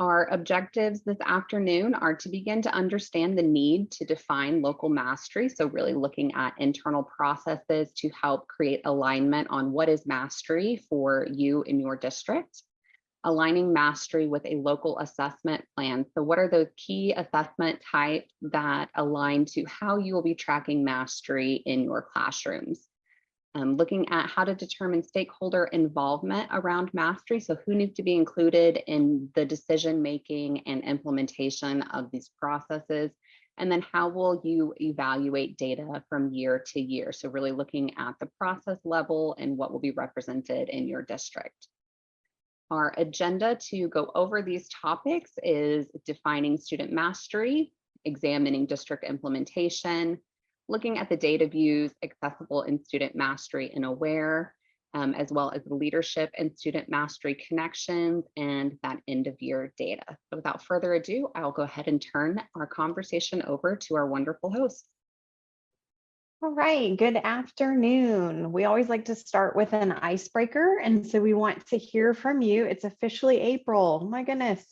Our objectives this afternoon are to begin to understand the need to define local mastery. So really looking at internal processes to help create alignment on what is mastery for you in your district. Aligning mastery with a local assessment plan. So what are those key assessment types that align to how you will be tracking mastery in your classrooms? Looking at how to determine stakeholder involvement around mastery. So who needs to be included in the decision making and implementation of these processes? And then how will you evaluate data from year to year? So really looking at the process level and what will be represented in your district. Our agenda to go over these topics is defining student mastery, examining district implementation, looking at the data views accessible in student mastery and aware, as well as leadership and student mastery connections and that end of year data. So without further ado, I'll go ahead and turn our conversation over to our wonderful hosts. All right, good afternoon. We always like to start with an icebreaker, and so we want to hear from you. It's officially April, my goodness.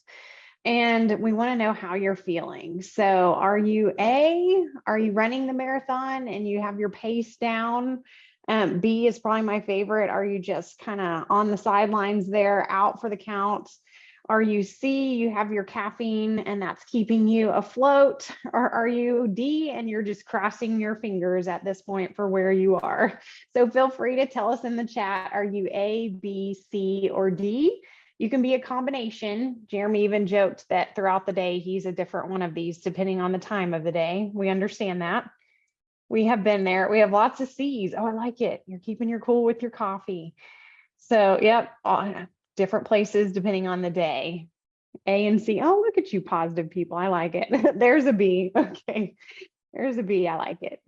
And we want to know how you're feeling. So are you running the marathon and you have your pace down? B is probably my favorite. Are you just kind of on the sidelines there, out for the count? Are you C, you have your caffeine and that's keeping you afloat? Or are you D and you're just crossing your fingers at this point for where you are? So feel free to tell us in the chat, are you A, B, C, or D? You can be a combination. Jeremy even joked that throughout the day, he's a different one of these depending on the time of the day. We understand that. We have been there. We have lots of C's. Oh, I like it. You're keeping your cool with your coffee. So, yep, different places depending on the day. A and C. Oh, look at you positive people. I like it. There's a B. Okay. There's a B. I like it.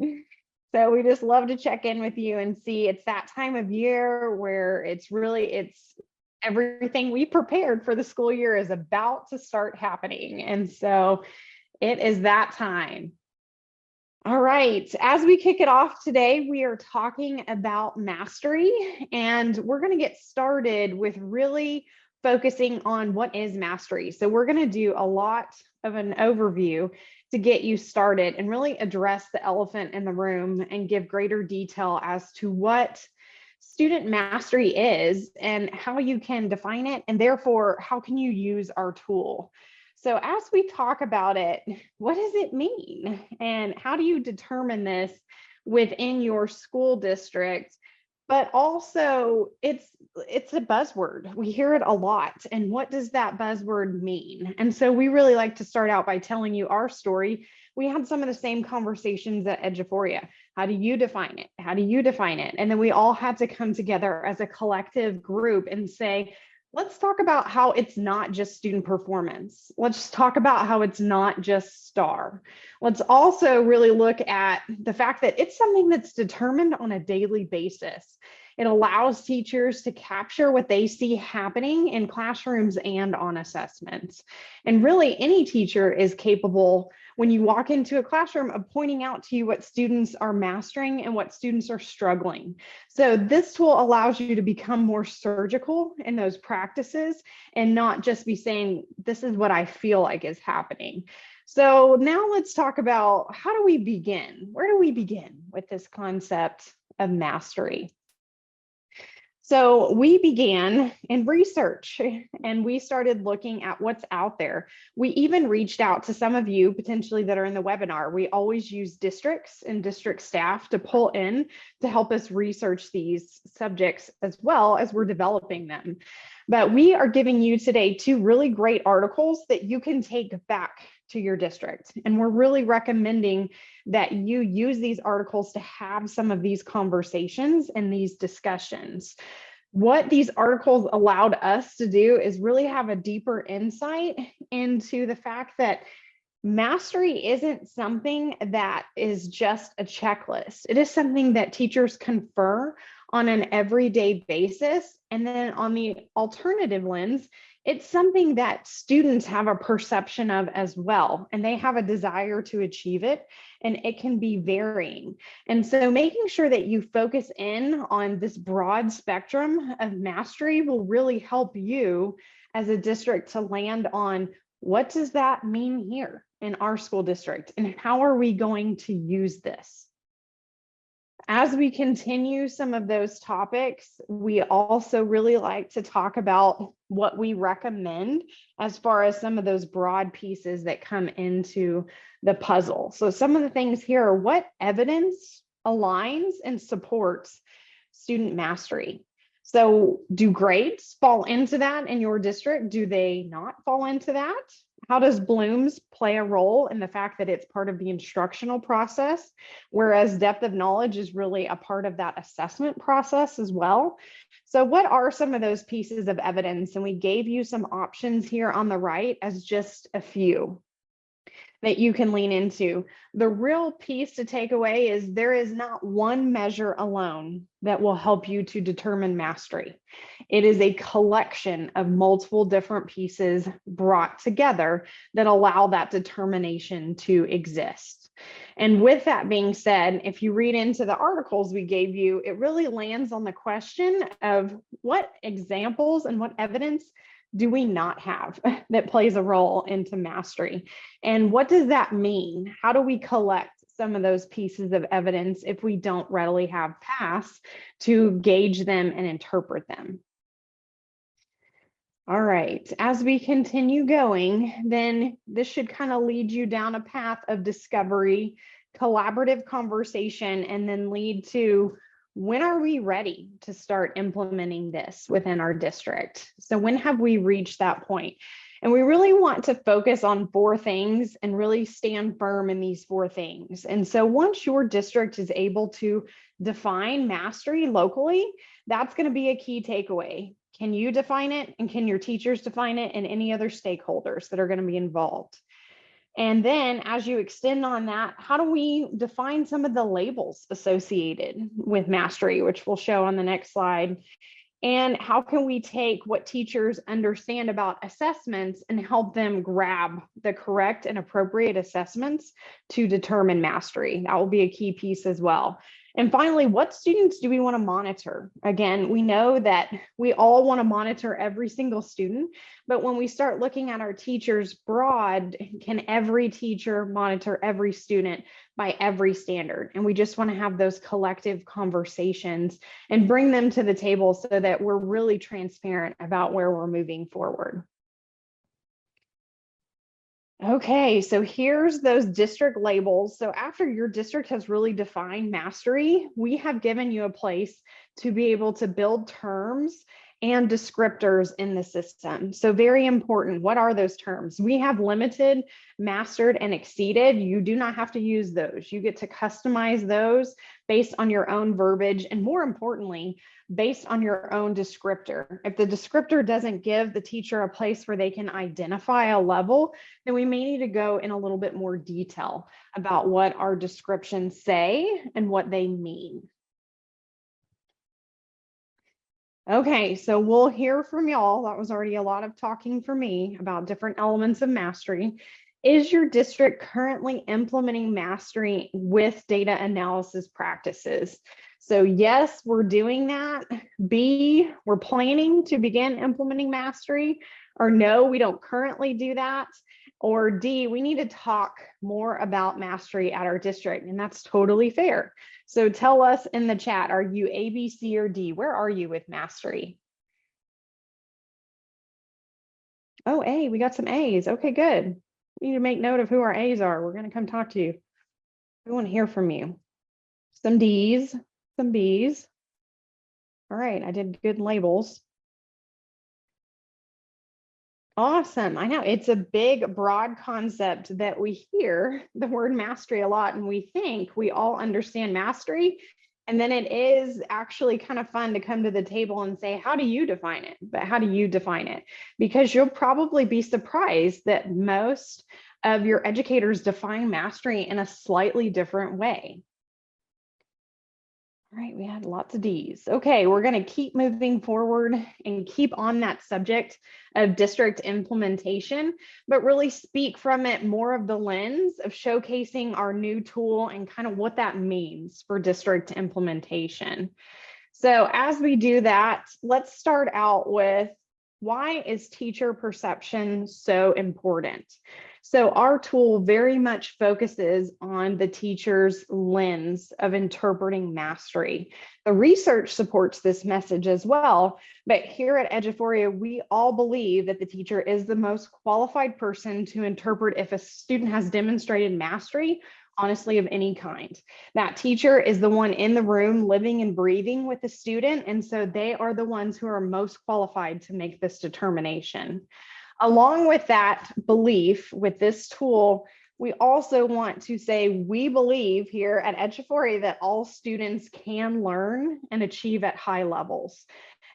So we just love to check in with you and see. It's that time of year where it's everything we prepared for the school year is about to start happening. And so it is that time. All right, as we kick it off today, we are talking about mastery, and we're going to get started with really focusing on what is mastery. So we're going to do a lot of an overview to get you started and really address the elephant in the room and give greater detail as to what student mastery is and how you can define it, and therefore how can you use our tool. So as we talk about it, what does it mean? And how do you determine this within your school district? But also it's a buzzword. We hear it a lot. And what does that buzzword mean? And so we really like to start out by telling you our story. We had some of the same conversations at Eduphoria. How do you define it? How do you define it? And then we all had to come together as a collective group and say, let's talk about how it's not just student performance. Let's talk about how it's not just STAR. Let's also really look at the fact that it's something that's determined on a daily basis. It allows teachers to capture what they see happening in classrooms and on assessments. And really, any teacher is capable, when you walk into a classroom, of pointing out to you what students are mastering and what students are struggling. So this tool allows you to become more surgical in those practices and not just be saying, this is what I feel like is happening. So now let's talk about, how do we begin? Where do we begin with this concept of mastery? So we began in research and we started looking at what's out there. We even reached out to some of you potentially that are in the webinar. We always use districts and district staff to pull in to help us research these subjects as well as we're developing them. But we are giving you today 2 really great articles that you can take back to your district. And we're really recommending that you use these articles to have some of these conversations and these discussions. What these articles allowed us to do is really have a deeper insight into the fact that mastery isn't something that is just a checklist. It is something that teachers confer on an everyday basis. And then on the alternative lens, it's something that students have a perception of as well, and they have a desire to achieve it, and it can be varying. And so making sure that you focus in on this broad spectrum of mastery will really help you as a district to land on what does that mean here in our school district and how are we going to use this? As we continue some of those topics, we also really like to talk about what we recommend as far as some of those broad pieces that come into the puzzle. So some of the things here are what evidence aligns and supports student mastery. So do grades fall into that in your district? Do they not fall into that? How does Bloom's play a role in the fact that it's part of the instructional process, whereas depth of knowledge is really a part of that assessment process as well? So what are some of those pieces of evidence? And we gave you some options here on the right as just a few that you can lean into. The real piece to take away is there is not one measure alone that will help you to determine mastery. It is a collection of multiple different pieces brought together that allow that determination to exist. And with that being said, if you read into the articles we gave you, it really lands on the question of what examples and what evidence do we not have that plays a role into mastery? And what does that mean? How do we collect some of those pieces of evidence if we don't readily have paths to gauge them and interpret them? All right, as we continue going, then this should kind of lead you down a path of discovery, collaborative conversation, and then lead to when are we ready to start implementing this within our district? So when have we reached that point? And we really want to focus on 4 things and really stand firm in these 4 things. And so once your district is able to define mastery locally, that's going to be a key takeaway. Can you define it? And can your teachers define it, and any other stakeholders that are going to be involved? And then as you extend on that, how do we define some of the labels associated with mastery, which we'll show on the next slide? And how can we take what teachers understand about assessments and help them grab the correct and appropriate assessments to determine mastery? That will be a key piece as well. And finally, what students do we want to monitor? Again, we know that we all want to monitor every single student, but when we start looking at our teachers broad, can every teacher monitor every student by every standard? And we just want to have those collective conversations and bring them to the table so that we're really transparent about where we're moving forward. Okay, so here's those district labels. So after your district has really defined mastery, we have given you a place to be able to build terms and descriptors in the system. So very important. What are those terms? We have limited, mastered, and exceeded. You do not have to use those. You get to customize those based on your own verbiage, and more importantly, based on your own descriptor. If the descriptor doesn't give the teacher a place where they can identify a level, then we may need to go in a little bit more detail about what our descriptions say and what they mean. Okay, so we'll hear from y'all. That was already a lot of talking for me about different elements of mastery. Is your district currently implementing mastery with data analysis practices? So yes, we're doing that. B, we're planning to begin implementing mastery. Or no, we don't currently do that. Or D, we need to talk more about mastery at our district, and that's totally fair. So tell us in the chat, are you A, B, C, or D? Where are you with mastery? Oh, A, we got some A's. Okay, good. We need to make note of who our A's are. We're going to come talk to you. We want to hear from you. Some D's, some B's. All right, I did good labels. Awesome. I know it's a big, broad concept that we hear the word mastery a lot, and we think we all understand mastery. And then it is actually kind of fun to come to the table and say, how do you define it? But how do you define it? Because you'll probably be surprised that most of your educators define mastery in a slightly different way. All right, we had lots of D's. Okay, we're going to keep moving forward and keep on that subject of district implementation, but really speak from it more of the lens of showcasing our new tool and kind of what that means for district implementation. So as we do that, let's start out with Why is teacher perception so important? So our tool very much focuses on the teacher's lens of interpreting mastery. The research supports this message as well, but here at Eduphoria, we all believe that the teacher is the most qualified person to interpret if a student has demonstrated mastery, honestly, of any kind. That teacher is the one in the room living and breathing with the student, and so they are the ones who are most qualified to make this determination. Along with that belief with this tool, we also want to say we believe here at Eduphoria that all students can learn and achieve at high levels.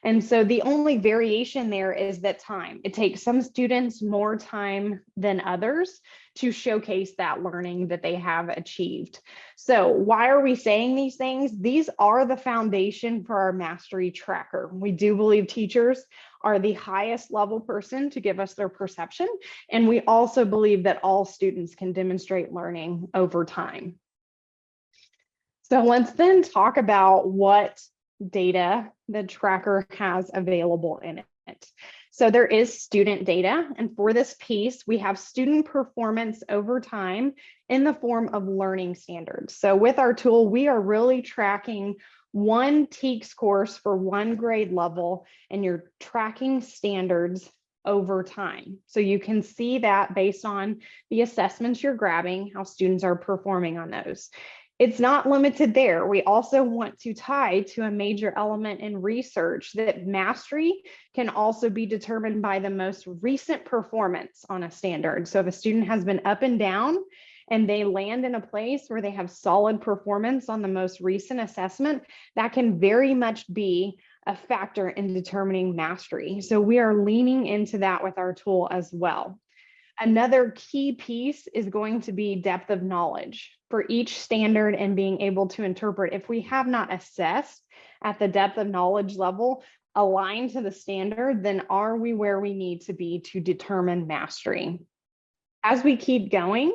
And so the only variation there is that time. It takes some students more time than others to showcase that learning that they have achieved. So why are we saying these things? These are the foundation for our mastery tracker. We do believe teachers are the highest level person to give us their perception. And we also believe that all students can demonstrate learning over time. So let's then talk about what data the tracker has available in it. So there is student data, and for this piece, we have student performance over time in the form of learning standards. So with our tool, we are really tracking one TEKS course for one grade level, and you're tracking standards over time. So you can see that based on the assessments you're grabbing, how students are performing on those. It's not limited there. We also want to tie to a major element in research that mastery can also be determined by the most recent performance on a standard. So if a student has been up and down and they land in a place where they have solid performance on the most recent assessment, that can very much be a factor in determining mastery. So we are leaning into that with our tool as well. Another key piece is going to be depth of knowledge for each standard and being able to interpret. If we have not assessed at the depth of knowledge level aligned to the standard, then are we where we need to be to determine mastery? As we keep going,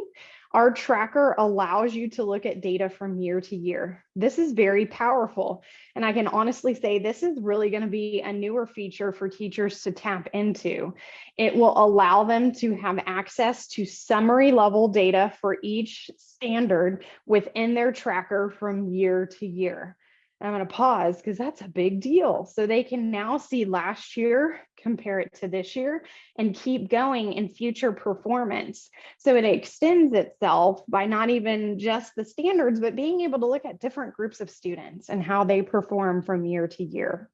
our tracker allows you to look at data from year to year. This is very powerful. And I can honestly say this is really going to be a newer feature for teachers to tap into. It will allow them to have access to summary level data for each standard within their tracker from year to year. I'm going to pause because that's a big deal. So they can now see last year, compare it to this year, and keep going in future performance. So it extends itself by not even just the standards, but being able to look at different groups of students and how they perform from year to year.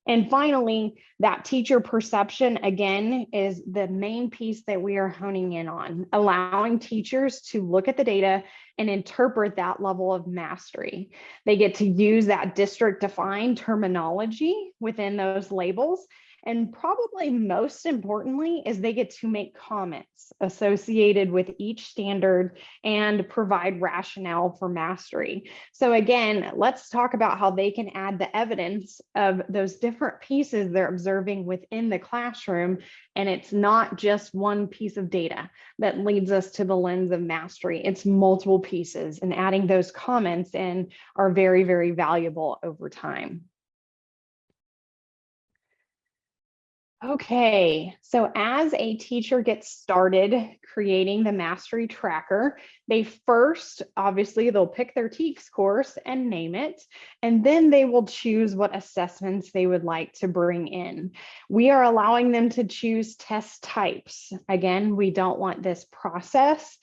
And finally, that teacher perception, again, is the main piece that we are honing in on, allowing teachers to look at the data and interpret that level of mastery. They get to use that district-defined terminology within those labels. And probably most importantly is they get to make comments associated with each standard and provide rationale for mastery. So again, let's talk about how they can add the evidence of those different pieces they're observing within the classroom. And it's not just one piece of data that leads us to the lens of mastery. It's multiple pieces, and adding those comments in are very, very valuable over time. Okay, so as a teacher gets started creating the mastery tracker, they first, obviously, they'll pick their TEKS course and name it, and then they will choose what assessments they would like to bring in. We are allowing them to choose test types. Again, we don't want this process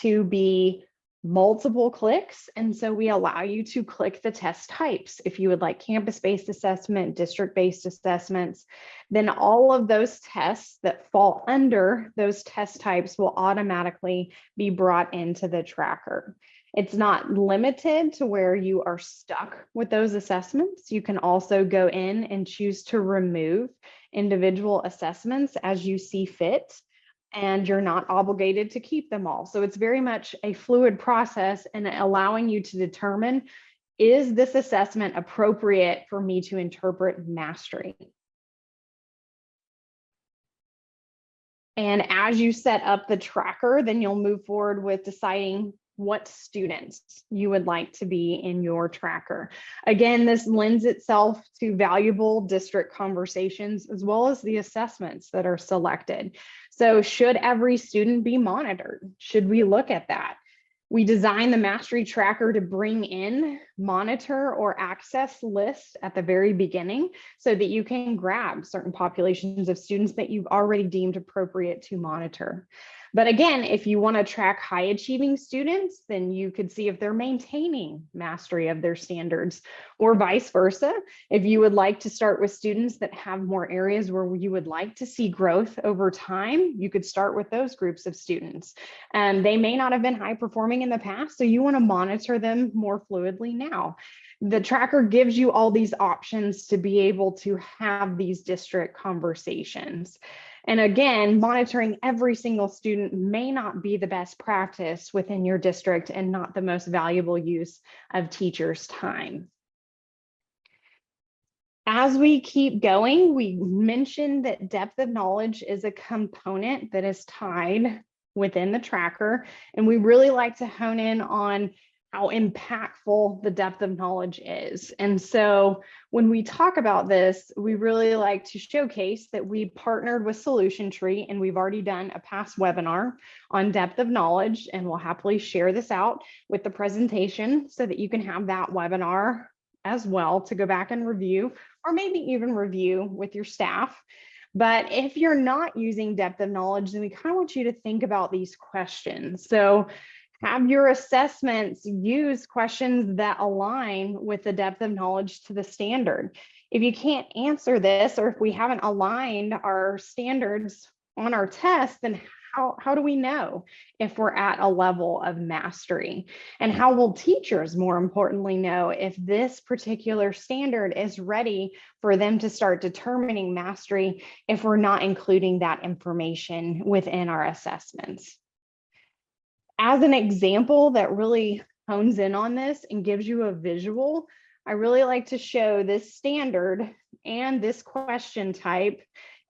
to be multiple clicks. And so we allow you to click the test types. If you would like campus-based assessment, district-based assessments, then all of those tests that fall under those test types will automatically be brought into the tracker. It's not limited to where you are stuck with those assessments. You can also go in and choose to remove individual assessments as you see fit, and you're not obligated to keep them all. So it's very much a fluid process and allowing you to determine, is this assessment appropriate for me to interpret mastery? And as you set up the tracker, then you'll move forward with deciding what students you would like to be in your tracker. Again, this lends itself to valuable district conversations as well as the assessments that are selected. So should every student be monitored? Should we look at that? We designed the mastery tracker to bring in monitor or access lists at the very beginning so that you can grab certain populations of students that you've already deemed appropriate to monitor. But again, if you want to track high achieving students, then you could see if they're maintaining mastery of their standards, or vice versa. If you would like to start with students that have more areas where you would like to see growth over time, you could start with those groups of students. They may not have been high performing in the past, so you want to monitor them more fluidly now. The tracker gives you all these options to be able to have these district conversations. And again, monitoring every single student may not be the best practice within your district and not the most valuable use of teachers' time. As we keep going, we mentioned that depth of knowledge is a component that is tied within the tracker, and we really like to hone in on how impactful the depth of knowledge is. And so when we talk about this, we really like to showcase that we partnered with Solution Tree, and we've already done a past webinar on depth of knowledge, and we'll happily share this out with the presentation so that you can have that webinar as well to go back and review, or maybe even review with your staff. But if you're not using depth of knowledge, then we kind of want you to think about these questions. So have your assessments use questions that align with the depth of knowledge to the standard. If you can't answer this, or if we haven't aligned our standards on our test, then how do we know if we're at a level of mastery? And how will teachers, more importantly, know if this particular standard is ready for them to start determining mastery if we're not including that information within our assessments? As an example that really hones in on this and gives you a visual, I really like to show this standard and this question type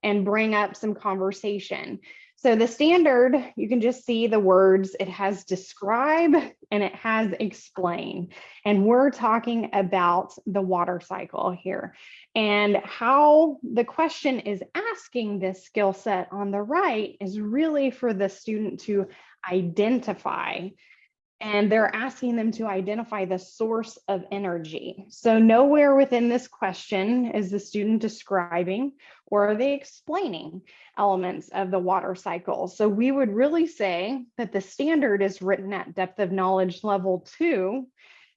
and bring up some conversation. So the standard, you can just see the words, it has describe and it has explain. And we're talking about the water cycle here and how the question is asking this skill set on the right is really for the student to identify. And they're asking them to identify the source of energy. So nowhere within this question is the student describing or are they explaining elements of the water cycle. So we would really say that the standard is written at depth of knowledge level 2,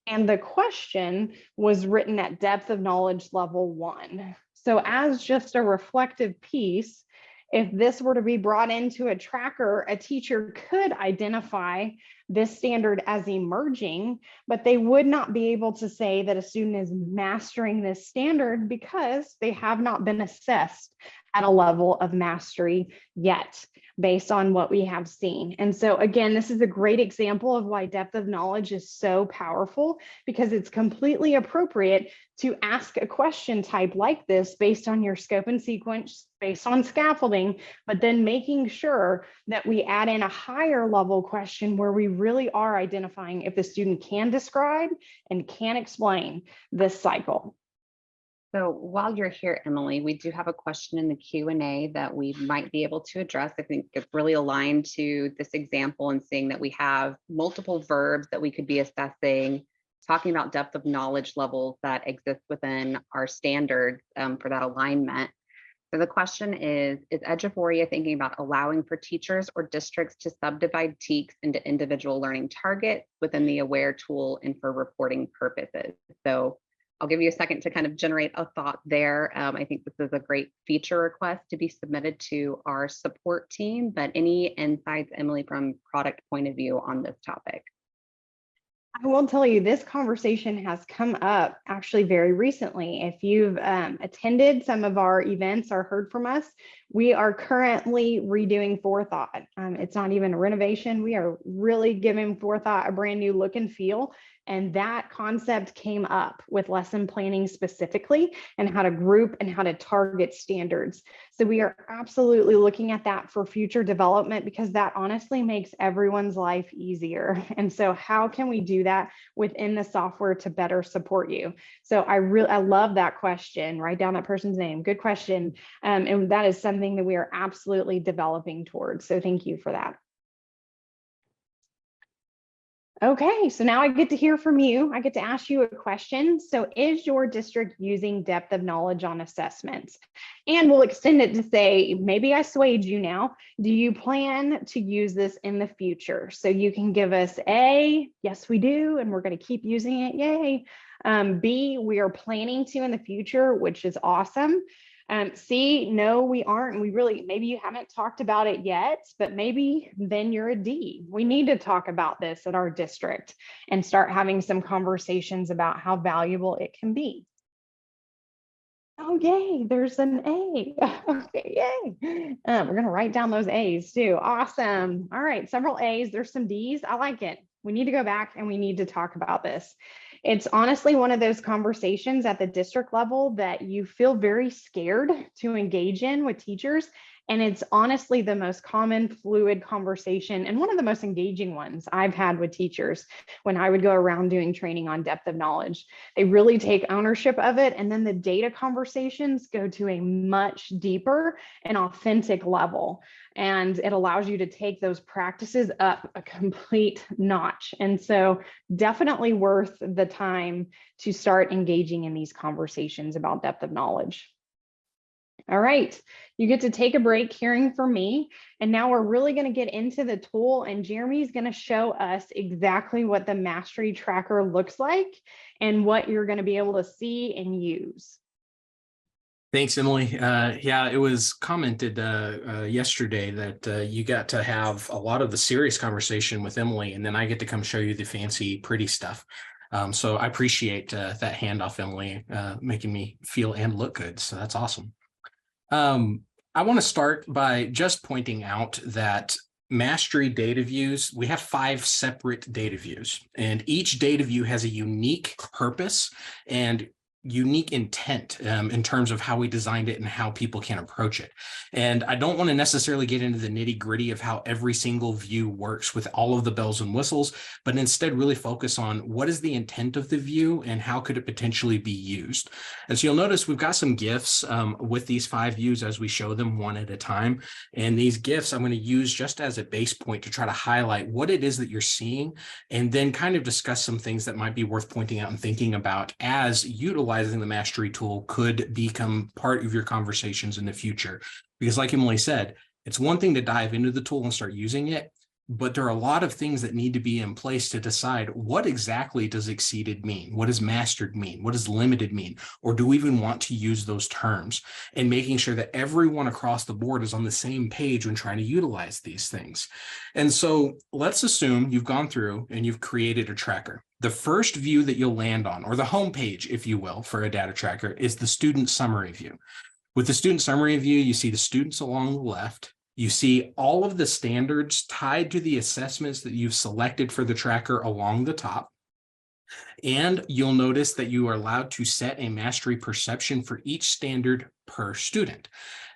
and the question was written at depth of knowledge level 1. So as just a reflective piece, if this were to be brought into a tracker, a teacher could identify this standard as emerging, but they would not be able to say that a student is mastering this standard because they have not been assessed at a level of mastery yet, based on what we have seen. And so again, this is a great example of why depth of knowledge is so powerful, because it's completely appropriate to ask a question type like this based on your scope and sequence, based on scaffolding, but then making sure that we add in a higher level question where we really are identifying if the student can describe and can explain this cycle. So while you're here, Emily, we do have a question in the Q&A that we might be able to address. I think it's really aligned to this example and seeing that we have multiple verbs that we could be assessing, talking about depth of knowledge levels that exist within our standards for that alignment. So the question is Eduphoria thinking about allowing for teachers or districts to subdivide TEKS into individual learning targets within the AWARE tool and for reporting purposes? So I'll give you a second to kind of generate a thought there. I think this is a great feature request to be submitted to our support team, but any insights, Emily, from product point of view on this topic? I will tell you, this conversation has come up actually very recently. If you've attended some of our events or heard from us, We are currently redoing forethought. It's not even a renovation. We are really giving forethought a brand new look and feel. And that concept came up with lesson planning specifically, and how to group and how to target standards. So we are absolutely looking at that for future development, because that honestly makes everyone's life easier. And so how can we do that within the software to better support you? So I love that question. Write down that person's name. Good question. And that is something that we are absolutely developing towards. So thank you for that. Okay, so now I get to hear from you. I get to ask you a question. So is your district using depth of knowledge on assessments? And we'll extend it to say, maybe I swayed you now. Do you plan to use this in the future? So you can give us A, yes, we do, and we're going to keep using it, yay. B, we are planning to in the future, which is awesome. C, no, we aren't. We really, maybe you haven't talked about it yet, but maybe then you're a D. We need to talk about this at our district and start having some conversations about how valuable it can be. Oh, yay, there's an A. Okay, yay. We're going to write down those A's too. Awesome. All right, several A's. There's some D's. I like it. We need to go back and we need to talk about this. It's honestly one of those conversations at the district level that you feel very scared to engage in with teachers. And it's honestly the most common fluid conversation and one of the most engaging ones I've had with teachers when I would go around doing training on depth of knowledge. They really take ownership of it. And then the data conversations go to a much deeper and authentic level. And it allows you to take those practices up a complete notch. And so definitely worth the time to start engaging in these conversations about depth of knowledge. All right, you get to take a break hearing from me. And now we're really going to get into the tool, and Jeremy's going to show us exactly what the mastery tracker looks like and what you're going to be able to see and use. Thanks, Emily. Yeah, it was commented yesterday that you got to have a lot of the serious conversation with Emily, and then I get to come show you the fancy, pretty stuff. So I appreciate that handoff, Emily, making me feel and look good. So that's awesome. I want to start by just pointing out that mastery data views, we have 5 separate data views, and each data view has a unique purpose and unique intent in terms of how we designed it and how people can approach it. And I don't want to necessarily get into the nitty-gritty of how every single view works with all of the bells and whistles, but instead really focus on what is the intent of the view and how could it potentially be used. And so you'll notice we've got some GIFs with these 5 views as we show them one at a time. And these GIFs I'm going to use just as a base point to try to highlight what it is that you're seeing, and then kind of discuss some things that might be worth pointing out and thinking about as utilizing the mastery tool could become part of your conversations in the future. Because like Emily said, it's one thing to dive into the tool and start using it, but there are a lot of things that need to be in place to decide what exactly does exceeded mean? What does mastered mean? What does limited mean? Or do we even want to use those terms? And making sure that everyone across the board is on the same page when trying to utilize these things. And so let's assume you've gone through and you've created a tracker. The first view that you'll land on, or the home page, if you will, for a data tracker is the student summary view. With the student summary view, you see the students along the left. You see all of the standards tied to the assessments that you've selected for the tracker along the top. And you'll notice that you are allowed to set a mastery perception for each standard per student.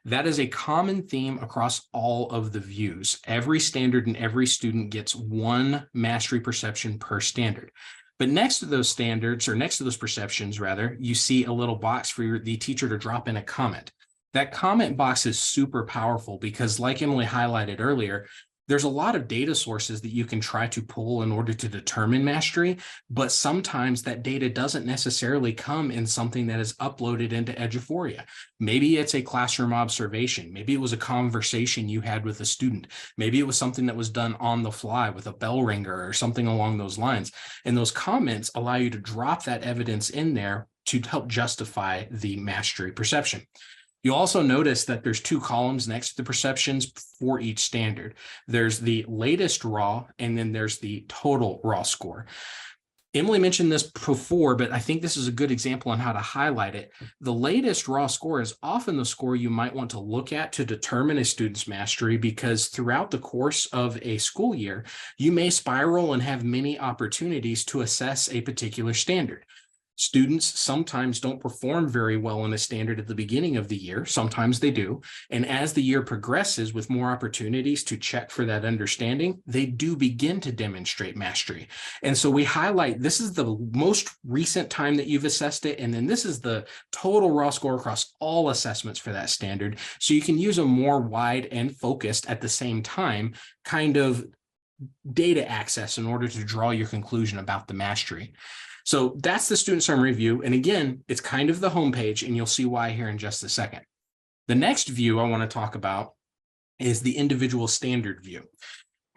That is a common theme across all of the views. Every standard and every student gets 1 mastery perception per standard. But next to those standards, or next to those perceptions rather, you see a little box for the teacher to drop in a comment. That comment box is super powerful because, like Emily highlighted earlier, there's a lot of data sources that you can try to pull in order to determine mastery, but sometimes that data doesn't necessarily come in something that is uploaded into Eduphoria. Maybe it's a classroom observation. Maybe it was a conversation you had with a student. Maybe it was something that was done on the fly with a bell ringer or something along those lines. And those comments allow you to drop that evidence in there to help justify the mastery perception. You'll also notice that there's 2 columns next to the perceptions for each standard. There's the latest raw, and then there's the total raw score. Emily mentioned this before, but I think this is a good example on how to highlight it. The latest raw score is often the score you might want to look at to determine a student's mastery, because throughout the course of a school year, you may spiral and have many opportunities to assess a particular standard. Students sometimes don't perform very well on a standard at the beginning of the year. Sometimes they do. And as the year progresses with more opportunities to check for that understanding, they do begin to demonstrate mastery. And so we highlight, this is the most recent time that you've assessed it. And then this is the total raw score across all assessments for that standard. So you can use a more wide and focused at the same time kind of data access in order to draw your conclusion about the mastery. So that's the student summary view. And again, it's kind of the homepage, and you'll see why here in just a second. The next view I want to talk about is the individual standard view.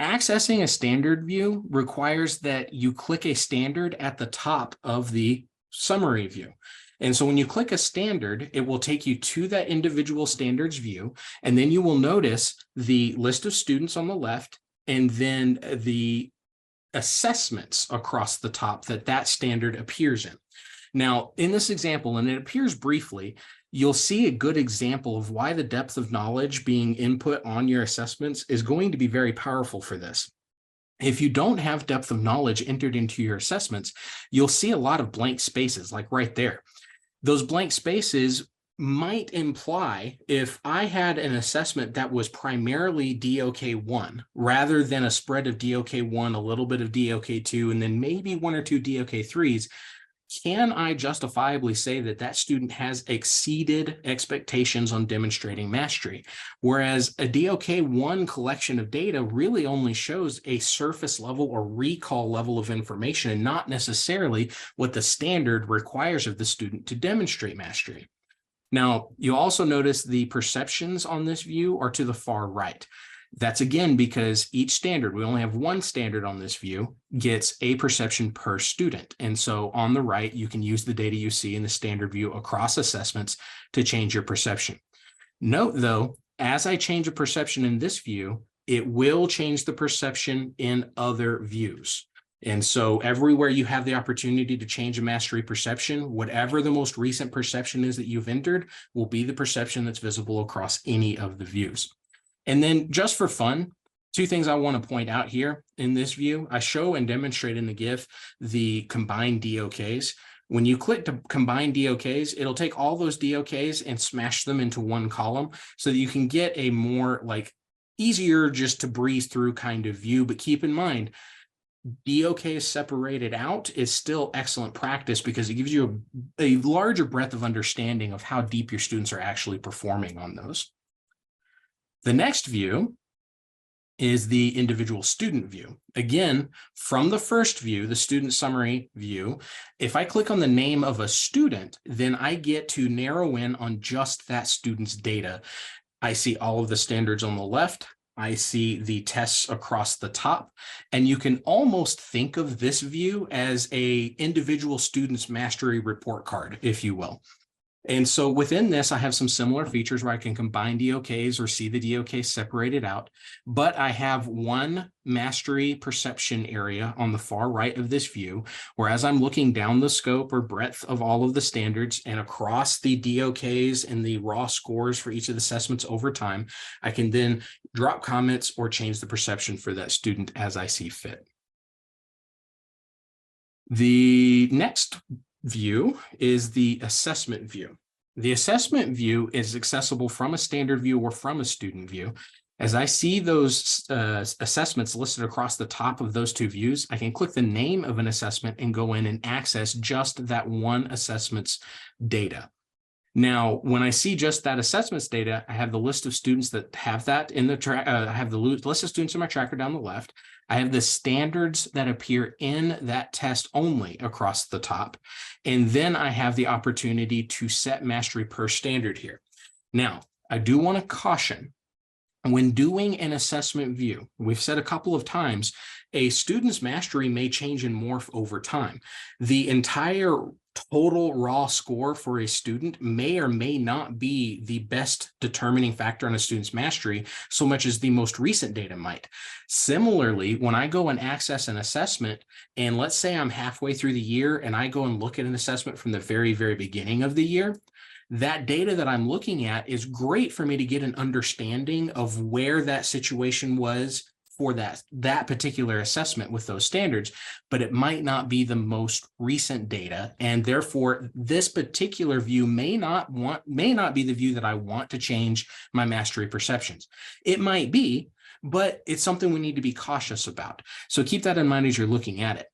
Accessing a standard view requires that you click a standard at the top of the summary view. And so when you click a standard, it will take you to that individual standards view, and then you will notice the list of students on the left, and then the assessments across the top that standard appears in. Now, in this example, and it appears briefly, you'll see a good example of why the depth of knowledge being input on your assessments is going to be very powerful for this. If you don't have depth of knowledge entered into your assessments, you'll see a lot of blank spaces, like right there. Those blank spaces might imply, if I had an assessment that was primarily DOK1 rather than a spread of DOK1, a little bit of DOK2, and then maybe 1 or 2 DOK3s, can I justifiably say that that student has exceeded expectations on demonstrating mastery? Whereas a DOK1 collection of data really only shows a surface level or recall level of information, and not necessarily what the standard requires of the student to demonstrate mastery. Now, you'll also notice the perceptions on this view are to the far right. That's again because each standard, we only have one standard on this view, gets a perception per student. And so on the right, you can use the data you see in the standard view across assessments to change your perception. Note though, as I change a perception in this view, it will change the perception in other views. And so everywhere you have the opportunity to change a mastery perception, whatever the most recent perception is that you've entered will be the perception that's visible across any of the views. And then just for fun, 2 things I want to point out here in this view. I show and demonstrate in the GIF the combined DOKs. When you click to combine DOKs, it'll take all those DOKs and smash them into one column so that you can get a more like easier just to breeze through kind of view. But keep in mind, DOK separated out is still excellent practice because it gives you a larger breadth of understanding of how deep your students are actually performing on those. The next view is the individual student view. Again, from the first view, the student summary view, if I click on the name of a student, then I get to narrow in on just that student's data. I see all of the standards on the left. I see the tests across the top, and you can almost think of this view as a individual student's mastery report card, if you will. And so within this, I have some similar features where I can combine DOKs or see the DOKs separated out, but I have one mastery perception area on the far right of this view, whereas I'm looking down the scope or breadth of all of the standards and across the DOKs and the raw scores for each of the assessments over time, I can then drop comments or change the perception for that student as I see fit. The next view is the assessment view. The assessment view is accessible from a standard view or from a student view. As I see those assessments listed across the top of those 2 views, I can click the name of an assessment and go in and access just that one assessment's data. Now, when I see just that assessments data, I have the list of students that have that in the track. I have the list of students in my tracker down the left. I have the standards that appear in that test only across the top. And then I have the opportunity to set mastery per standard here. Now, I do want to caution when doing an assessment view, we've said a couple of times, a student's mastery may change and morph over time. The entire total raw score for a student may or may not be the best determining factor on a student's mastery, so much as the most recent data might. Similarly, when I go and access an assessment, and let's say I'm halfway through the year and I go and look at an assessment from the very, very beginning of the year, that data that I'm looking at is great for me to get an understanding of where that situation was for that particular assessment with those standards, but it might not be the most recent data. And therefore, this particular view may not be the view that I want to change my mastery perceptions. It might be, but it's something we need to be cautious about. So keep that in mind as you're looking at it.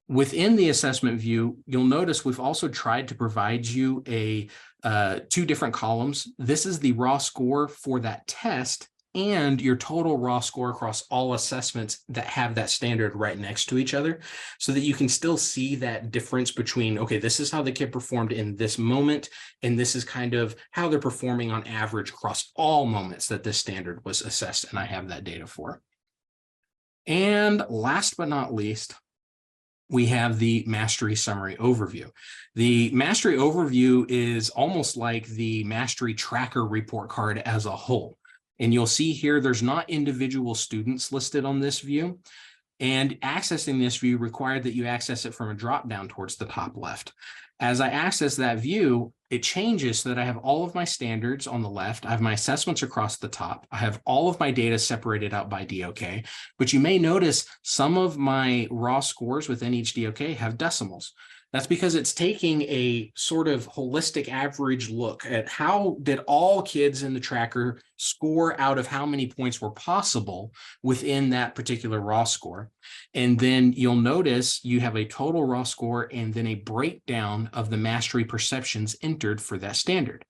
Within the assessment view, you'll notice we've also tried to provide you two different columns. This is the raw score for that test and your total raw score across all assessments that have that standard right next to each other, so that you can still see that difference between, okay, this is how the kid performed in this moment, and this is kind of how they're performing on average across all moments that this standard was assessed, and I have that data for. And last but not least, we have the mastery summary overview. The mastery overview is almost like the mastery tracker report card as a whole. And you'll see here, there's not individual students listed on this view. And accessing this view required that you access it from a drop down towards the top left. As I access that view, it changes so that I have all of my standards on the left. I have my assessments across the top. I have all of my data separated out by DOK, but you may notice some of my raw scores within each DOK have decimals. That's because it's taking a sort of holistic average look at how did all kids in the tracker score out of how many points were possible within that particular raw score. And then you'll notice you have a total raw score and then a breakdown of the mastery perceptions entered for that standard.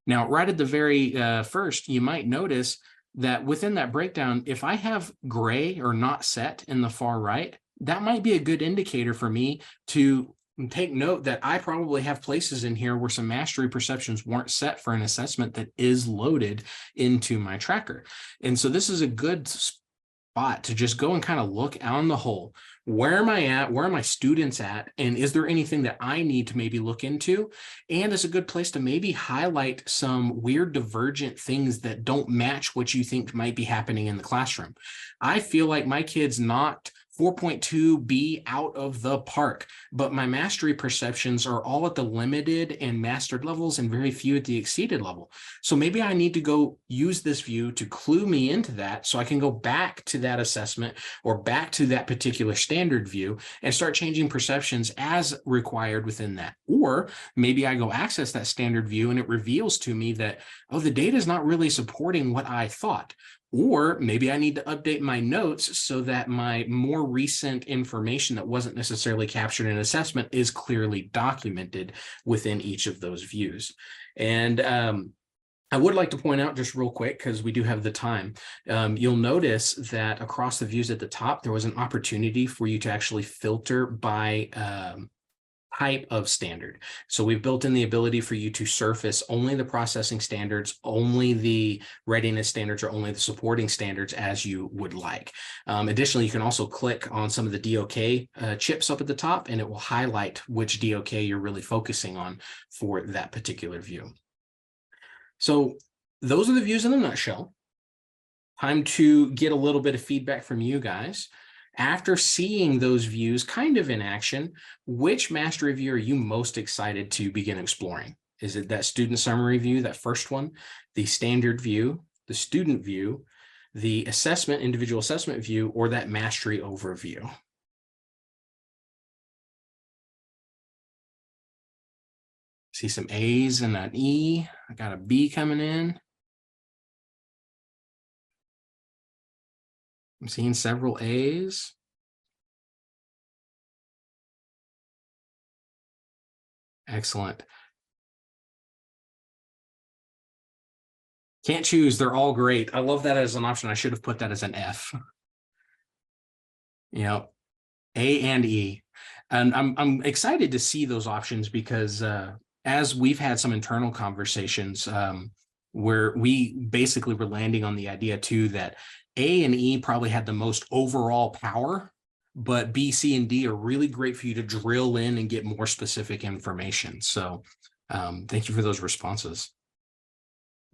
Now, right at the very first, you might notice that within that breakdown, if I have gray or not set in the far right, that might be a good indicator for me to take note that I probably have places in here where some mastery perceptions weren't set for an assessment that is loaded into my tracker. And so this is a good spot to just go and kind of look on the whole. Where am I at? Where are my students at? And is there anything that I need to maybe look into? And it's a good place to maybe highlight some weird divergent things that don't match what you think might be happening in the classroom. I feel like my kids knocked 4.2B out of the park, but my mastery perceptions are all at the limited and mastered levels and very few at the exceeded level. So maybe I need to go use this view to clue me into that so I can go back to that assessment or back to that particular standard view and start changing perceptions as required within that. Or maybe I go access that standard view and it reveals to me that, oh, the data is not really supporting what I thought. Or maybe I need to update my notes so that my more recent information that wasn't necessarily captured in assessment is clearly documented within each of those views. And I would like to point out just real quick, because we do have the time, you'll notice that across the views at the top, there was an opportunity for you to actually filter by type of standard. So we've built in the ability for you to surface only the processing standards, only the readiness standards, or only the supporting standards as you would like. Additionally, you can also click on some of the DOK chips up at the top, and it will highlight which DOK you're really focusing on for that particular view. So those are the views in a nutshell. Time to get a little bit of feedback from you guys. After seeing those views kind of in action, which mastery view are you most excited to begin exploring? Is it that student summary view, that first one, the standard view, the student view, the assessment, individual assessment view, or that mastery overview? See some A's and an E. I got a B coming in. I'm seeing several A's. Excellent. Can't choose. They're all great. I love that as an option. I should have put that as an F. You know, A and E. And I'm excited to see those options because as we've had some internal conversations, where we basically were landing on the idea too that A and E probably had the most overall power, but B, C, and D are really great for you to drill in and get more specific information. So thank you for those responses.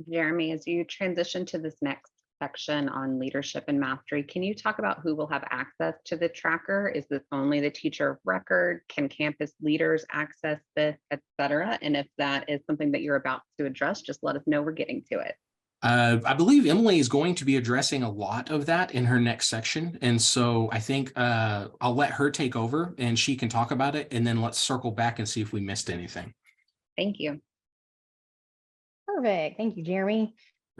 Jeremy, as you transition to this next section on leadership and mastery, can you talk about who will have access to the tracker? Is this only the teacher of record? Can campus leaders access this, et cetera? And if that is something that you're about to address, just let us know we're getting to it. I believe Emily is going to be addressing a lot of that in her next section. And so I think I'll let her take over and she can talk about it. And then let's circle back and see if we missed anything. Thank you. Perfect. Thank you, Jeremy.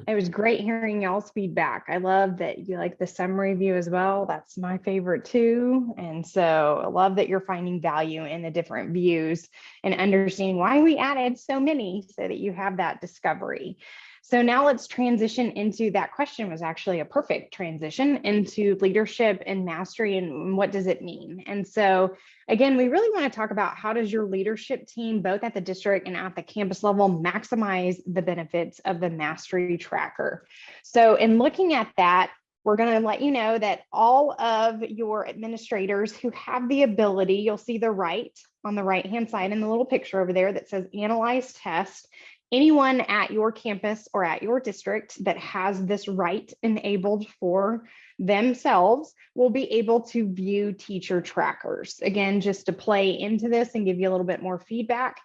It was great hearing y'all's feedback. I love that you like the summary view as well. That's my favorite too. And so I love that you're finding value in the different views and understanding why we added so many so that you have that discovery. So now let's transition into that question was actually a perfect transition into leadership and mastery and what does it mean? And so again, we really want to talk about how does your leadership team, both at the district and at the campus level, maximize the benefits of the mastery tracker. So in looking at that, we're going to let you know that all of your administrators who have the ability, you'll see the right on the right-hand side in the little picture over there that says analyze test. Anyone at your campus or at your district that has this right enabled for themselves will be able to view teacher trackers. Again, just to play into this and give you a little bit more feedback,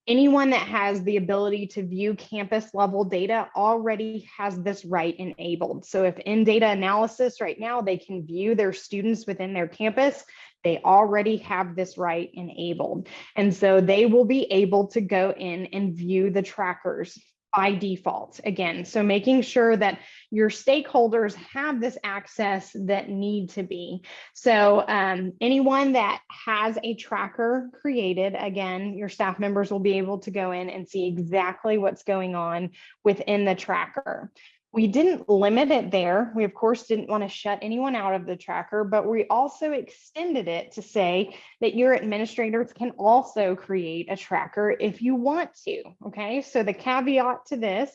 anyone that has the ability to view campus level data already has this right enabled. So if in data analysis right now, they can view their students within their campus, they already have this right enabled. And so they will be able to go in and view the trackers by default again. So making sure that your stakeholders have this access that need to be. So anyone that has a tracker created, again, your staff members will be able to go in and see exactly what's going on within the tracker. We didn't limit it there. We, of course, didn't want to shut anyone out of the tracker, but we also extended it to say that your administrators can also create a tracker if you want to. Okay, so the caveat to this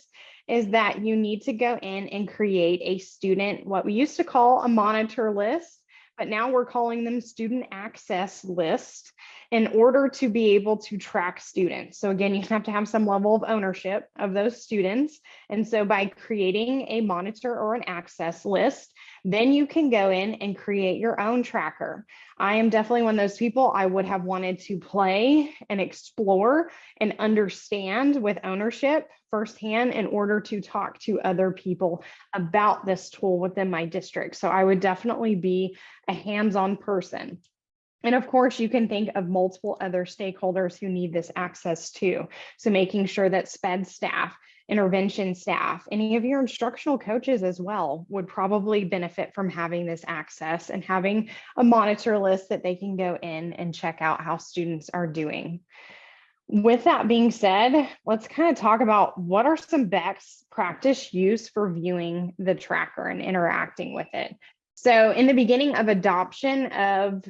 is that you need to go in and create a student, what we used to call a monitor list, but now we're calling them student access list in order to be able to track students. So again, you have to have some level of ownership of those students. And so by creating a monitor or an access list, then you can go in and create your own tracker. I am definitely one of those people. I would have wanted to play and explore and understand with ownership firsthand in order to talk to other people about this tool within my district. So I would definitely be a hands-on person. And of course, you can think of multiple other stakeholders who need this access too. So making sure that SPED staff, intervention staff, any of your instructional coaches as well would probably benefit from having this access and having a monitor list that they can go in and check out how students are doing. With that being said, let's kind of talk about what are some best practice use for viewing the tracker and interacting with it. So in the beginning of adoption of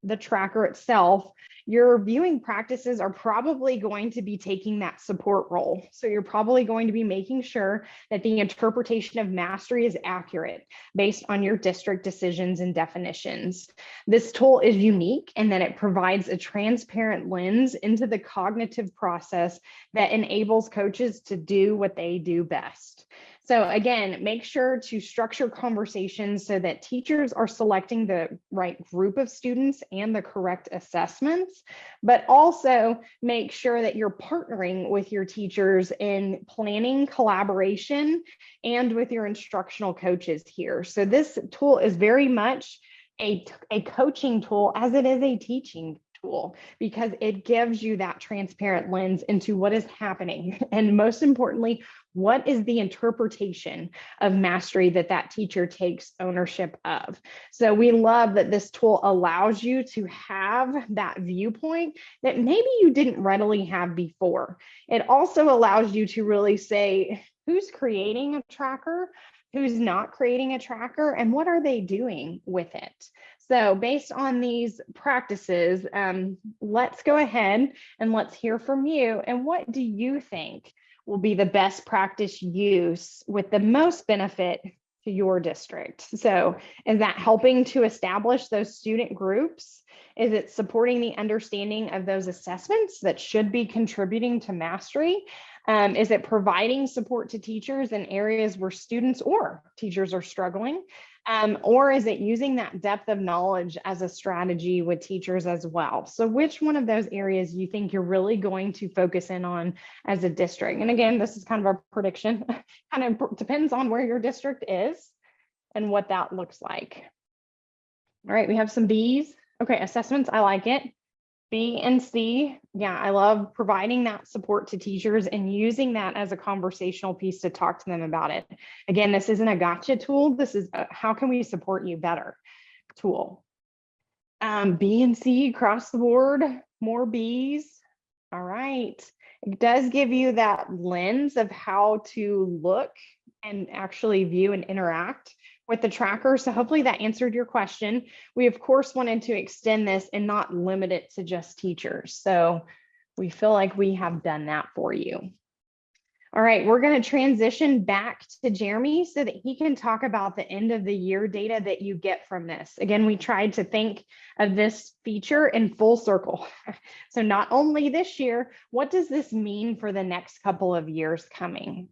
the tracker itself, your viewing practices are probably going to be taking that support role. So you're probably going to be making sure that the interpretation of mastery is accurate based on your district decisions and definitions. This tool is unique in that it provides a transparent lens into the cognitive process that enables coaches to do what they do best. So again, make sure to structure conversations so that teachers are selecting the right group of students and the correct assessments, but also make sure that you're partnering with your teachers in planning collaboration and with your instructional coaches here. So this tool is very much a coaching tool as it is a teaching tool, because it gives you that transparent lens into what is happening. And most importantly, what is the interpretation of mastery that that teacher takes ownership of? So we love that this tool allows you to have that viewpoint that maybe you didn't readily have before. It also allows you to really say, who's creating a tracker, who's not creating a tracker, and what are they doing with it? So based on these practices, let's go ahead and let's hear from you. And what do you think will be the best practice use with the most benefit to your district? So is that helping to establish those student groups? Is it supporting the understanding of those assessments that should be contributing to mastery? Is it providing support to teachers in areas where students or teachers are struggling? Or is it using that depth of knowledge as a strategy with teachers as well? So which one of those areas you think you're really going to focus in on as a district? And again, this is kind of a prediction, kind of depends on where your district is and what that looks like. All right, we have some B's. Okay, assessments, I like it. B and C, yeah, I love providing that support to teachers and using that as a conversational piece to talk to them about it. Again, this isn't a gotcha tool. This is a how can we support you better tool. B and C across the board, more Bs. All right. It does give you that lens of how to look and actually view and interact with the tracker. So hopefully that answered your question. We of course wanted to extend this and not limit it to just teachers. So we feel like we have done that for you. All right, we're going to transition back to Jeremy so that he can talk about the end of the year data that you get from this. Again, we tried to think of this feature in full circle. So not only this year, what does this mean for the next couple of years coming?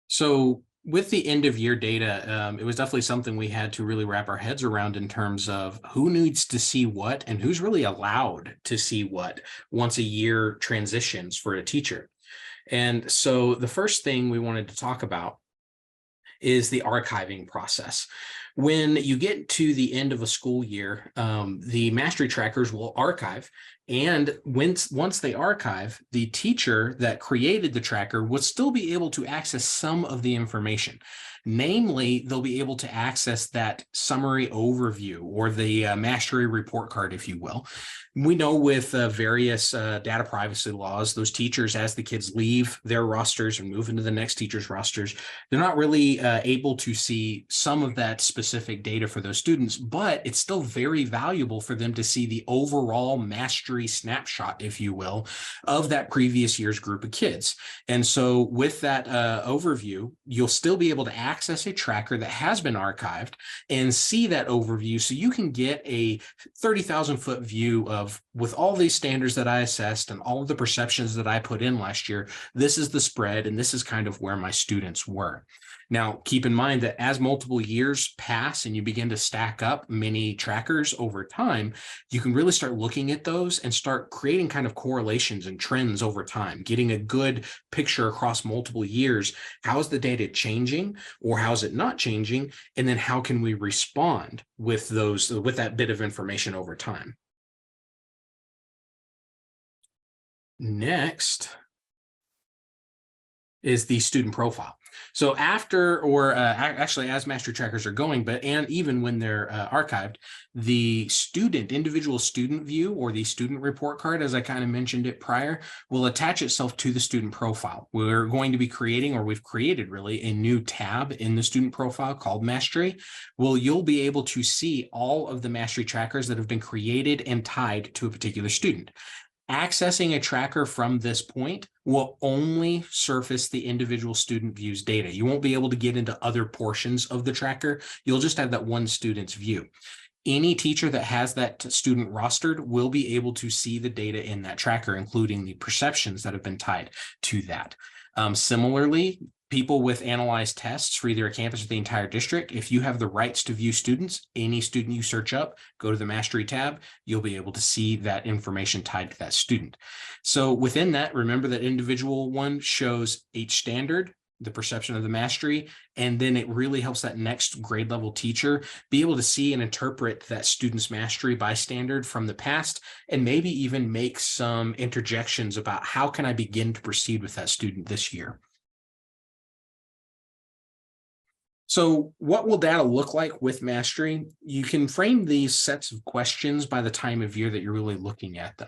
So with the end of year data, it was definitely something we had to really wrap our heads around in terms of who needs to see what and who's really allowed to see what once a year transitions for a teacher. And so the first thing we wanted to talk about is the archiving process. When you get to the end of a school year, the mastery trackers will archive. And once they archive, the teacher that created the tracker will still be able to access some of the information. Namely, they'll be able to access that summary overview or the mastery report card, if you will. We know with various data privacy laws, those teachers, as the kids leave their rosters and move into the next teacher's rosters, they're not really able to see some of that specific data for those students, but it's still very valuable for them to see the overall mastery snapshot, if you will, of that previous year's group of kids. And so with that overview, you'll still be able to access a tracker that has been archived and see that overview so you can get a 30,000-foot view of, with all these standards that I assessed and all of the perceptions that I put in last year, this is the spread and this is kind of where my students were. Now, keep in mind that as multiple years pass and you begin to stack up many trackers over time, you can really start looking at those and start creating kind of correlations and trends over time, getting a good picture across multiple years. How is the data changing or how is it not changing? And then how can we respond with that bit of information over time? Next is the student profile. So after, or actually as mastery trackers are going, and even when they're archived, the individual student view or the student report card, as I kind of mentioned it prior, will attach itself to the student profile. We're going to be creating, or we've created really, a new tab in the student profile called Mastery. Well, you'll be able to see all of the mastery trackers that have been created and tied to a particular student. Accessing a tracker from this point will only surface the individual student view's data. You won't be able to get into other portions of the tracker. You'll just have that one student's view. Any teacher that has that student rostered will be able to see the data in that tracker, including the perceptions that have been tied to that. Similarly, people with analyzed tests for either a campus or the entire district, if you have the rights to view students, any student you search up, go to the Mastery tab, you'll be able to see that information tied to that student. So within that, remember that individual one shows each standard, the perception of the mastery, and then it really helps that next grade level teacher be able to see and interpret that student's mastery by standard from the past, and maybe even make some interjections about how can I begin to proceed with that student this year. So what will data look like with mastery? You can frame these sets of questions by the time of year that you're really looking at them.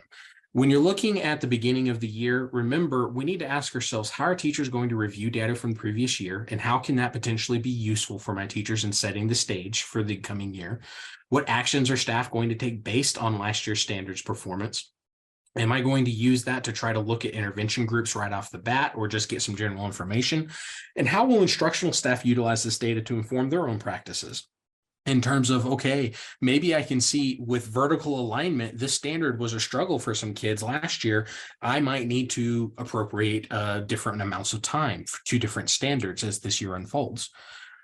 When you're looking at the beginning of the year, remember, we need to ask ourselves, how are teachers going to review data from the previous year? And how can that potentially be useful for my teachers in setting the stage for the coming year? What actions are staff going to take based on last year's standards performance? Am I going to use that to try to look at intervention groups right off the bat, or just get some general information? And how will instructional staff utilize this data to inform their own practices? In terms of, okay, maybe I can see with vertical alignment, this standard was a struggle for some kids last year. I might need to appropriate different amounts of time to different standards as this year unfolds.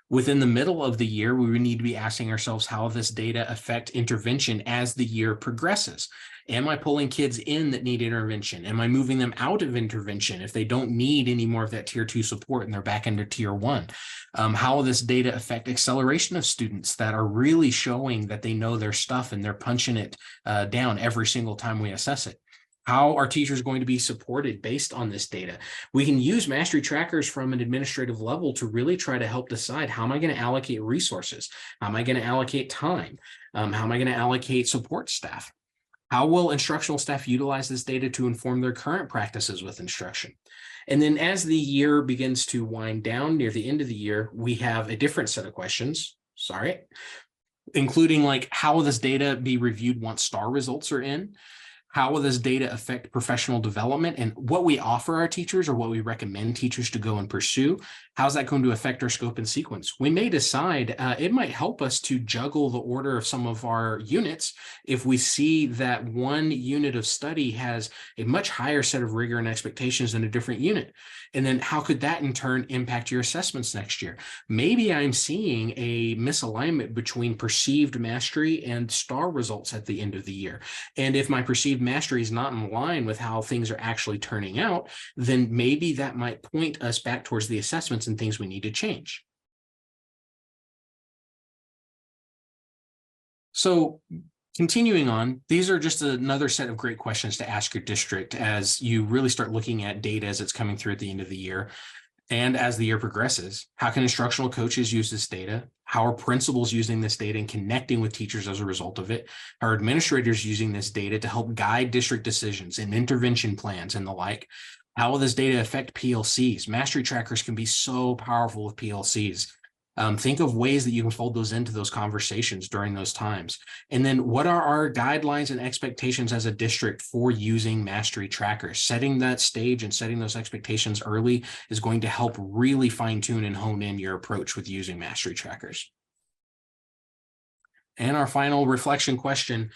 Within the middle of the year, we would need to be asking ourselves how this data affect intervention as the year progresses. Am I pulling kids in that need intervention? Am I moving them out of intervention if they don't need any more of that tier 2 support and they're back into tier 1? How will this data affect acceleration of students that are really showing that they know their stuff and they're punching it down every single time we assess it? How are teachers going to be supported based on this data? We can use mastery trackers from an administrative level to really try to help decide, how am I going to allocate resources? How am I going to allocate time? How am I going to allocate support staff? How will instructional staff utilize this data to inform their current practices with instruction? And then as the year begins to wind down near the end of the year, we have a different set of questions, including like, how will this data be reviewed once STAR results are in? How will this data affect professional development and what we offer our teachers, or what we recommend teachers to go and pursue? How's that going to affect our scope and sequence? We may decide it might help us to juggle the order of some of our units if we see that one unit of study has a much higher set of rigor and expectations than a different unit. And then how could that in turn impact your assessments next year? Maybe I'm seeing a misalignment between perceived mastery and STAR results at the end of the year. And if my perceived mastery is not in line with how things are actually turning out, then maybe that might point us back towards the assessments and things we need to change. So continuing on, these are just another set of great questions to ask your district as you really start looking at data as it's coming through at the end of the year. And as the year progresses, how can instructional coaches use this data? How are principals using this data and connecting with teachers as a result of it? How are administrators using this data to help guide district decisions and intervention plans and the like? How will this data affect PLCs? Mastery trackers can be so powerful with PLCs. Think of ways that you can fold those into those conversations during those times. And then what are our guidelines and expectations as a district for using mastery trackers? Setting that stage and setting those expectations early is going to help really fine tune and hone in your approach with using mastery trackers. And our final reflection question: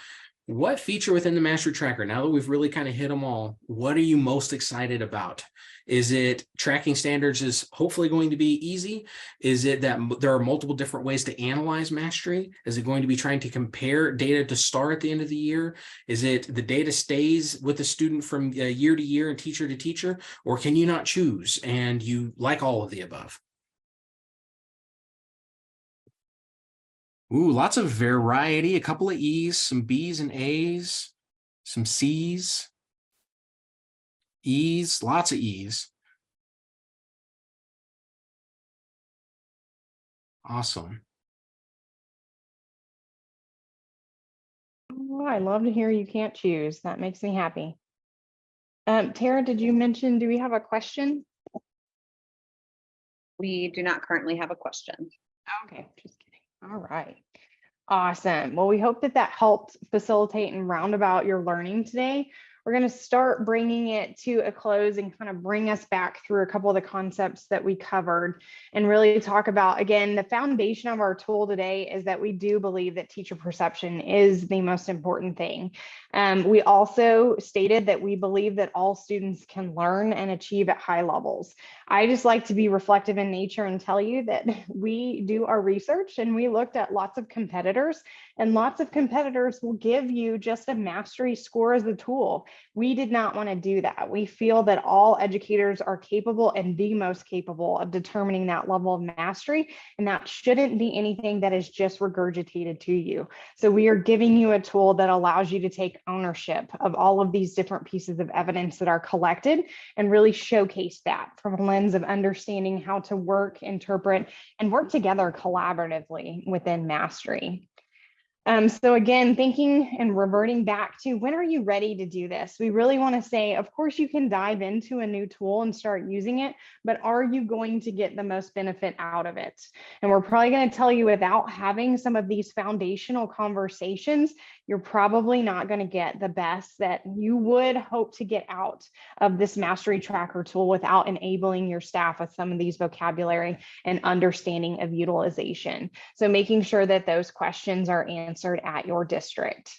what feature within the mastery tracker, now that we've really kind of hit them all, what are you most excited about? Is it tracking standards is hopefully going to be easy? Is it that there are multiple different ways to analyze mastery? Is it going to be trying to compare data to STAR at the end of the year? Is it the data stays with the student from year to year and teacher to teacher? Or can you not choose and you like all of the above? Ooh, lots of variety, a couple of E's, some B's and A's, some C's, E's, lots of E's. Awesome. Oh, I love to hear you can't choose. That makes me happy. Tara, did you mention, do we have a question? We do not currently have a question. Okay, just kidding. All right. Awesome. Well, we hope that that helped facilitate and roundabout your learning today. We're going to start bringing it to a close and kind of bring us back through a couple of the concepts that we covered and really talk about, again, the foundation of our tool today is that we do believe that teacher perception is the most important thing. We also stated that we believe that all students can learn and achieve at high levels. I just like to be reflective in nature and tell you that we do our research and we looked at lots of competitors, and lots of competitors will give you just a mastery score as a tool. We did not want to do that. We feel that all educators are capable and the most capable of determining that level of mastery, and that shouldn't be anything that is just regurgitated to you. So we are giving you a tool that allows you to take ownership of all of these different pieces of evidence that are collected and really showcase that from a lens of understanding how to work, interpret, and work together collaboratively within mastery. So again, thinking and reverting back to when are you ready to do this? We really want to say, of course, you can dive into a new tool and start using it, but are you going to get the most benefit out of it? And we're probably going to tell you without having some of these foundational conversations, you're probably not going to get the best that you would hope to get out of this mastery tracker tool without enabling your staff with some of these vocabulary and understanding of utilization. So making sure that those questions are answered at your district.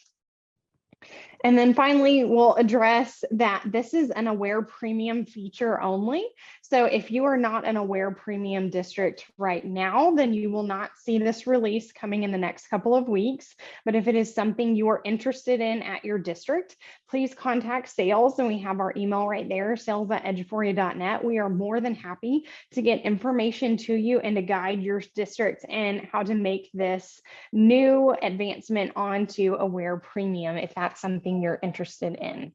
And then finally, we'll address that this is an aware premium feature only. So if you are not an aware premium district right now, then you will not see this release coming in the next couple of weeks. But if it is something you are interested in at your district, please contact sales. And we have our email right there, sales@eduphoria.net. We are more than happy to get information to you and to guide your district in how to make this new advancement onto aware premium if that's something you're interested in.